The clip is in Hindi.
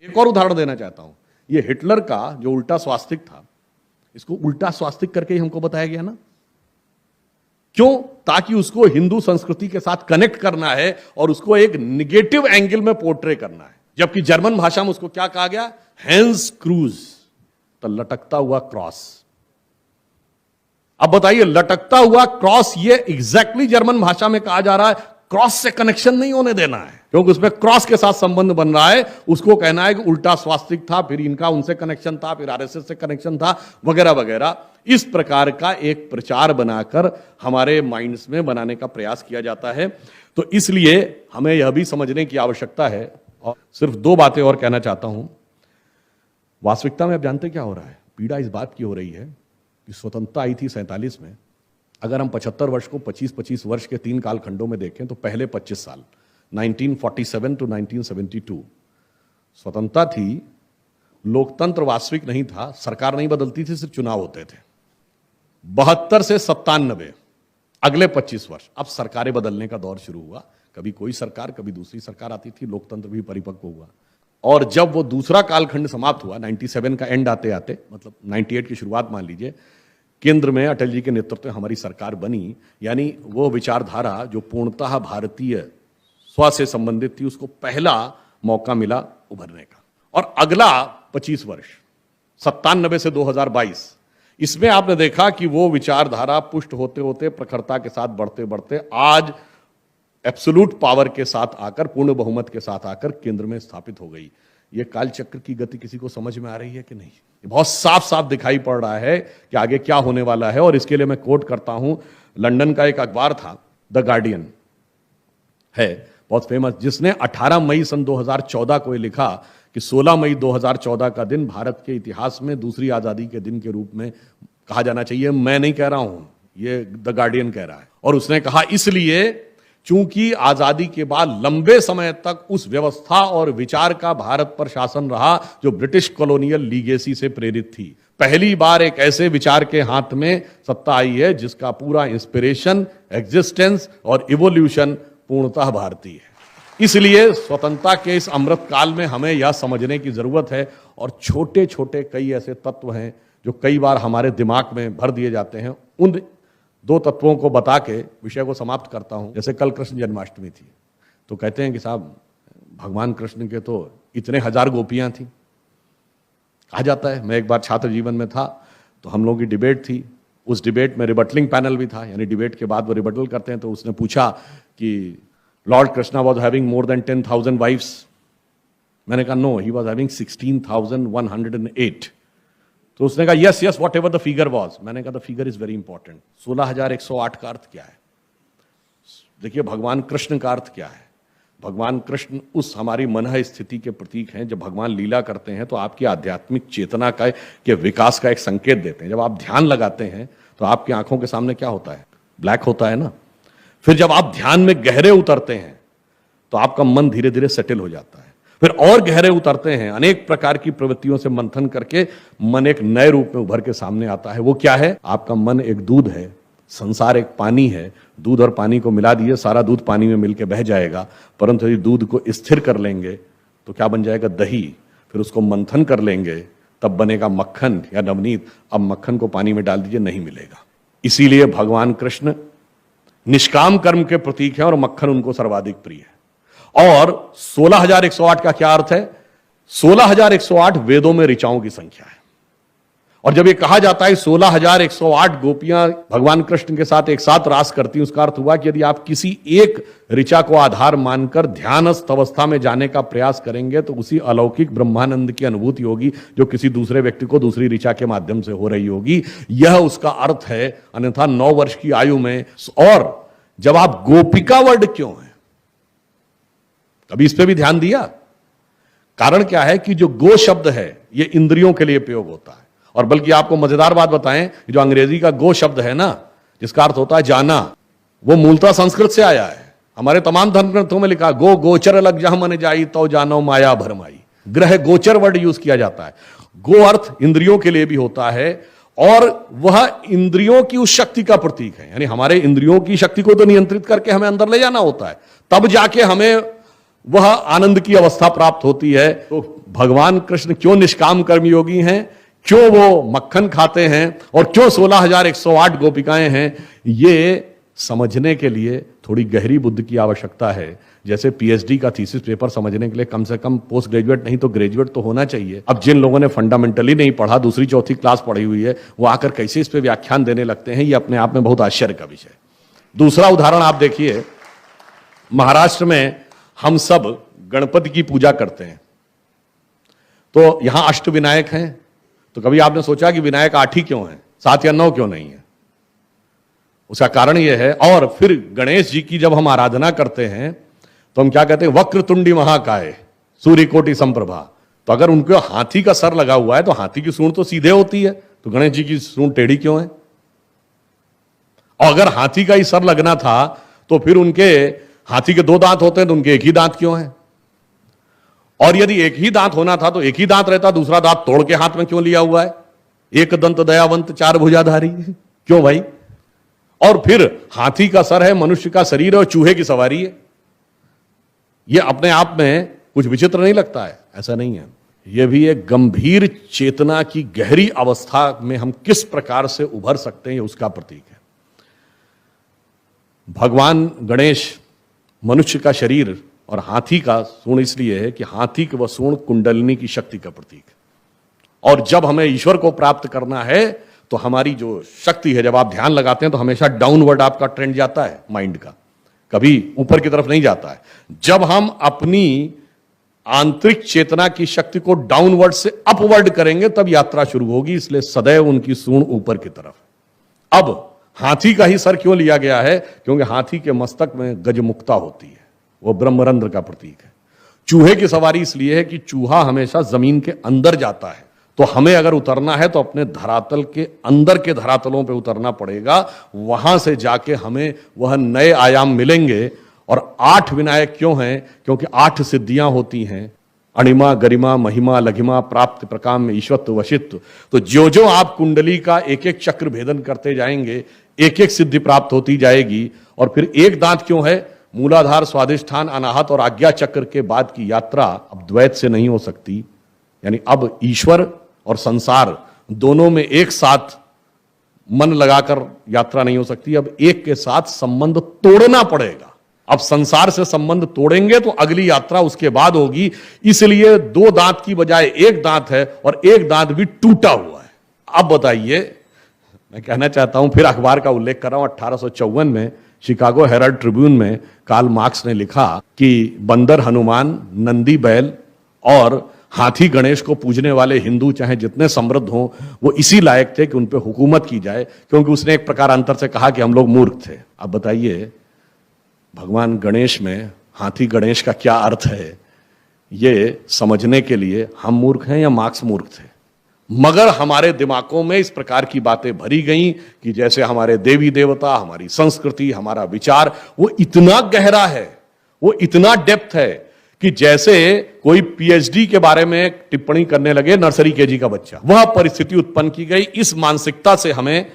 एक और उदाहरण देना चाहता हूं। ये हिटलर का जो उल्टा स्वास्तिक था, इसको उल्टा स्वास्तिक करके ही हमको बताया गया ना। क्यों? ताकि उसको हिंदू संस्कृति के साथ कनेक्ट करना है और उसको एक निगेटिव एंगल में पोर्ट्रे करना है। जबकि जर्मन भाषा में उसको क्या कहा गया? हैंस क्रूज, तो लटकता हुआ क्रॉस। अब बताइए, लटकता हुआ क्रॉस ये एग्जैक्टली जर्मन भाषा में कहा जा रहा है, क्रॉस से कनेक्शन नहीं होने देना है, क्योंकि उसमें क्रॉस के साथ संबंध बन रहा है। उसको कहना है कि उल्टा स्वास्तिक था, फिर इनका उनसे कनेक्शन था, फिर आरएसएस से कनेक्शन था, वगैरह वगैरह। इस प्रकार का एक प्रचार बनाकर हमारे माइंड्स में बनाने का प्रयास किया जाता है। तो इसलिए हमें यह भी समझने की आवश्यकता है। और सिर्फ दो बातें और कहना चाहता हूं। वास्तविकता में आप जानते क्या हो रहा है? पीड़ा इस बात की हो रही है कि स्वतंत्रता आई थी 47 में। अगर हम 75 वर्ष को 25-25 वर्ष के 3 कालखंडों में देखें तो पहले 25 साल 1947 टू 1972 स्वतंत्रता थी, लोकतंत्र वास्तविक नहीं था, सरकार नहीं बदलती थी, सिर्फ चुनाव होते थे। 72 से 97 अगले 25 वर्ष अब सरकारें बदलने का दौर शुरू हुआ। कभी कोई सरकार, कभी दूसरी सरकार आती थी, लोकतंत्र भी परिपक्व हुआ। और जब वो दूसरा कालखंड समाप्त हुआ, 97 का एंड आते आते, मतलब 98 की शुरुआत मान लीजिए, केंद्र में अटल जी के नेतृत्व में हमारी सरकार बनी। यानी वो विचारधारा जो पूर्णतः भारतीय स्व से संबंधित थी, उसको पहला मौका मिला उभरने का। और अगला 25 वर्ष 97 से 2022, इसमें आपने देखा कि वो विचारधारा पुष्ट होते होते, प्रखरता के साथ बढ़ते बढ़ते आज एब्सोल्यूट पावर के साथ आकर, पूर्ण बहुमत के साथ आकर केंद्र में स्थापित हो गई। ये कालचक्र की गति किसी को समझ में आ रही है कि नहीं? बहुत साफ साफ दिखाई पड़ रहा है कि आगे क्या होने वाला है। और इसके लिए मैं कोट करता हूं, लंदन का एक अखबार था, द गार्डियन है, बहुत फेमस, जिसने 18 मई सन 2014 को लिखा कि 16 मई 2014 का दिन भारत के इतिहास में दूसरी आजादी के दिन के रूप में कहा जाना चाहिए। मैं नहीं कह रहा हूं, ये द गार्डियन कह रहा है। और उसने कहा इसलिए चूंकि आजादी के बाद लंबे समय तक उस व्यवस्था और विचार का भारत पर शासन रहा जो ब्रिटिश कॉलोनियल लीगेसी से प्रेरित थी। पहली बार एक ऐसे विचार के हाथ में सत्ता आई है जिसका पूरा इंस्पिरेशन, एग्जिस्टेंस और इवोल्यूशन पूर्णतः भारतीय है। इसलिए स्वतंत्रता के इस अमृत काल में हमें यह समझने की जरूरत है। और छोटे छोटे कई ऐसे तत्व हैं जो कई बार हमारे दिमाग में भर दिए जाते हैं। उन दो तत्वों को बता के विषय को समाप्त करता हूं। जैसे कल कृष्ण जन्माष्टमी थी, तो कहते हैं कि साहब भगवान कृष्ण के तो इतने हजार गोपियां थी। कहा जाता है, मैं एक बार छात्र जीवन में था तो हम लोगों की डिबेट थी। उस डिबेट में रिबटलिंग पैनल भी था, यानी डिबेट के बाद वो रिबटल करते हैं। तो उसने पूछा कि Lord Krishna was having more than 10,000 wives. मैंने कहा नो, ही वॉज हैविंग 16,108। तो उसने कहा yes yes what ever the figure was. मैंने कहा the figure is very important. 16,108 का अर्थ क्या है? देखिए भगवान कृष्ण का अर्थ क्या है। भगवान कृष्ण उस हमारी मनः स्थिति के प्रतीक हैं। जब भगवान लीला करते हैं तो आपकी आध्यात्मिक चेतना का के विकास का एक संकेत देते हैं। जब आप ध्यान लगाते हैं तो आपकी आंखों के सामने क्या होता है? ब्लैक होता है ना। फिर जब आप ध्यान में गहरे उतरते हैं तो आपका मन धीरे धीरे सेटल हो जाता है। फिर और गहरे उतरते हैं, अनेक प्रकार की प्रवृत्तियों से मंथन करके मन एक नए रूप में उभर के सामने आता है। वो क्या है? आपका मन एक दूध है, संसार एक पानी है। दूध और पानी को मिला दिए, सारा दूध पानी में मिलके बह जाएगा। परंतु यदि दूध को स्थिर कर लेंगे तो क्या बन जाएगा? दही। फिर उसको मंथन कर लेंगे तब बनेगा मक्खन या नवनीत। अब मक्खन को पानी में डाल दीजिए, नहीं मिलेगा। इसीलिए भगवान कृष्ण निष्काम कर्म के प्रतीक हैं और मक्खन उनको सर्वाधिक प्रिय है। और 16,108 का क्या अर्थ है? 16,108 वेदों में ऋचाओं की संख्या है। और जब ये कहा जाता है 16,108 गोपियां भगवान कृष्ण के साथ एक साथ रास करती हैं, उसका अर्थ हुआ कि यदि आप किसी एक ऋचा को आधार मानकर ध्यानस्थ अवस्था में जाने का प्रयास करेंगे तो उसी अलौकिक ब्रह्मानंद की अनुभूति होगी जो किसी दूसरे व्यक्ति को दूसरी ऋचा के माध्यम से हो रही होगी। यह उसका अर्थ है। अन्यथा 9 वर्ष की आयु में। और जब आप गोपिका वर्ड क्यों है, कभी इस पे भी ध्यान दिया? कारण क्या है कि जो गो शब्द है ये इंद्रियों के लिए प्रयोग होता है। और बल्कि आपको मजेदार बात बताएं, जो अंग्रेजी का गो शब्द है ना, जिसका अर्थ होता है जाना, वो मूलतः संस्कृत से आया है। हमारे तमाम धर्म ग्रंथों में लिखा गो गोचर लग जहां मन जाई तो जानो माया भरमाई। ग्रह गोचर वर्ड यूज किया जाता है। गो अर्थ इंद्रियों के लिए भी होता है और वह इंद्रियों की उस शक्ति का प्रतीक है। यानी हमारे इंद्रियों की शक्ति को तो नियंत्रित करके हमें अंदर ले जाना होता है, तब जाके हमें वह आनंद की अवस्था प्राप्त होती है। तो भगवान कृष्ण क्यों निष्काम कर्मयोगी हैं, क्यों वो मक्खन खाते हैं और क्यों 16,108 गोपिकाएं हैं, ये समझने के लिए थोड़ी गहरी बुद्धि की आवश्यकता है। जैसे पीएचडी का थीसिस पेपर समझने के लिए कम से कम पोस्ट ग्रेजुएट नहीं तो ग्रेजुएट तो होना चाहिए। अब जिन लोगों ने फंडामेंटली नहीं पढ़ा, दूसरी चौथी क्लास पढ़ी हुई है, वो आकर कैसे इस पे व्याख्यान देने लगते हैं, ये अपने आप में बहुत आश्चर्य का विषय है। दूसरा उदाहरण आप देखिए, महाराष्ट्र में हम सब गणपति की पूजा करते हैं, तो यहां अष्टविनायक हैं। तो कभी आपने सोचा कि विनायक 8 ही क्यों हैं, 7 या 9 क्यों नहीं है? उसका कारण यह है। और फिर गणेश जी की जब हम आराधना करते हैं तो हम क्या कहते हैं, वक्रतुंडी महाकाय सूर्यकोटि संप्रभा। तो अगर उनको हाथी का सर लगा हुआ है तो हाथी की सूंड तो सीधे होती है, तो गणेश जी की सूंड टेढ़ी क्यों है? और अगर हाथी का ही सर लगना था तो फिर उनके हाथी के 2 दांत होते हैं तो उनके एक ही दांत क्यों है? और यदि एक ही दांत होना था तो एक ही दांत रहता, दूसरा दांत तोड़ के हाथ में क्यों लिया हुआ है? एक दंत दयावंत 4 भुजाधारी, क्यों भाई? और फिर हाथी का सर है, मनुष्य का शरीर और चूहे की सवारी है। यह अपने आप में कुछ विचित्र नहीं लगता है? ऐसा नहीं है। यह भी एक गंभीर चेतना की गहरी अवस्था में हम किस प्रकार से उभर सकते हैं, उसका प्रतीक है। भगवान गणेश मनुष्य का शरीर और हाथी का सूंड इसलिए है कि हाथी की वह सूंड कुंडलिनी की शक्ति का प्रतीक है। और जब हमें ईश्वर को प्राप्त करना है तो हमारी जो शक्ति है, जब आप ध्यान लगाते हैं तो हमेशा डाउनवर्ड आपका ट्रेंड जाता है माइंड का, कभी ऊपर की तरफ नहीं जाता है। जब हम अपनी आंतरिक चेतना की शक्ति को डाउनवर्ड से अपवर्ड करेंगे तब यात्रा शुरू होगी। इसलिए सदैव उनकी सूंड ऊपर की तरफ। अब हाथी का ही सर क्यों लिया गया है? क्योंकि हाथी के मस्तक में गजमुक्ता होती है, वो ब्रह्मरंध्र का प्रतीक है। चूहे की सवारी इसलिए है कि चूहा हमेशा जमीन के अंदर जाता है, तो हमें अगर उतरना है तो अपने धरातल के अंदर के धरातलों पे उतरना पड़ेगा। वहां से जाके हमें वह नए आयाम मिलेंगे। और 8 विनायक क्यों हैं? क्योंकि 8 सिद्धियां होती हैं, अणिमा, गरिमा, महिमा, लघिमा, प्राप्त, प्रकाम, ईश्वत्व, वशित्व। तो जो जो आप कुंडली का एक एक चक्र भेदन करते जाएंगे, एक एक सिद्धि प्राप्त होती जाएगी। और फिर एक दांत क्यों है? मूलाधार, स्वाधिष्ठान, अनाहत और आज्ञा चक्र के बाद की यात्रा अब द्वैत से नहीं हो सकती। यानी अब ईश्वर और संसार दोनों में एक साथ मन लगाकर यात्रा नहीं हो सकती। अब एक के साथ संबंध तोड़ना पड़ेगा। अब संसार से संबंध तोड़ेंगे तो अगली यात्रा उसके बाद होगी। इसलिए 2 दांत की बजाय 1 दांत है और 1 दांत भी टूटा हुआ है। अब बताइए, मैं कहना चाहता हूं, फिर अखबार का उल्लेख कर रहा हूं, 1854 में शिकागो हेराल्ड ट्रिब्यून में कार्ल मार्क्स ने लिखा कि बंदर हनुमान, नंदी बैल और हाथी गणेश को पूजने वाले हिंदू चाहे जितने समृद्ध हों, वो इसी लायक थे कि उन पे हुकूमत की जाए, क्योंकि उसने एक प्रकार अंतर से कहा कि हम लोग मूर्ख थे। अब बताइए, भगवान गणेश में हाथी गणेश का क्या अर्थ है, ये समझने के लिए हम मूर्ख हैं या मार्क्स मूर्ख थे? मगर हमारे दिमागों में इस प्रकार की बातें भरी गई कि जैसे हमारे देवी देवता, हमारी संस्कृति, हमारा विचार वो इतना गहरा है, वो इतना डेप्थ है कि जैसे कोई पीएचडी के बारे में टिप्पणी करने लगे नर्सरी केजी का बच्चा। वह परिस्थिति उत्पन्न की गई। इस मानसिकता से हमें